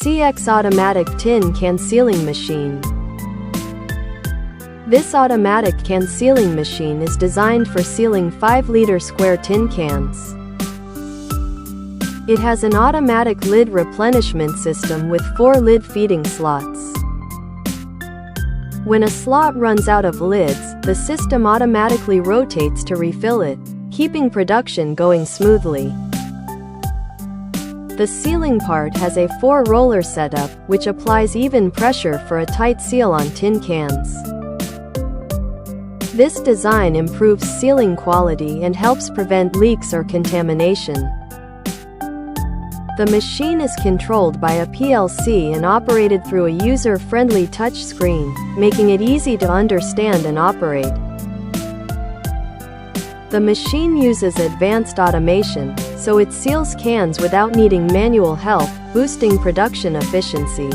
CX Automatic Tin Can Sealing Machine. This automatic can sealing machine is designed for sealing 5-liter square tin cans. It has an automatic lid replenishment system with 4 lid feeding slots. When a slot runs out of lids, the system automatically rotates to refill it, keeping production going smoothly. The sealing part has a 4-roller setup, which applies even pressure for a tight seal on tin cans. This design improves sealing quality and helps prevent leaks or contamination. The machine is controlled by a PLC and operated through a user-friendly touch screen, making it easy to understand and operate. The machine uses advanced automation, so it seals cans without needing manual help, boosting production efficiency.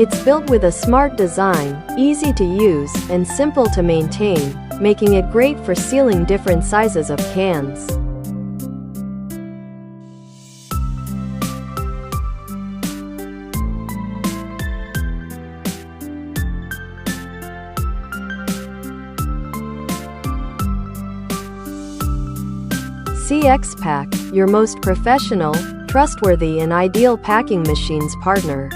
It's built with a smart design, easy to use, and simple to maintain, making it great for sealing different sizes of cans. CXPACK, your most professional, trustworthy and ideal packing machines partner.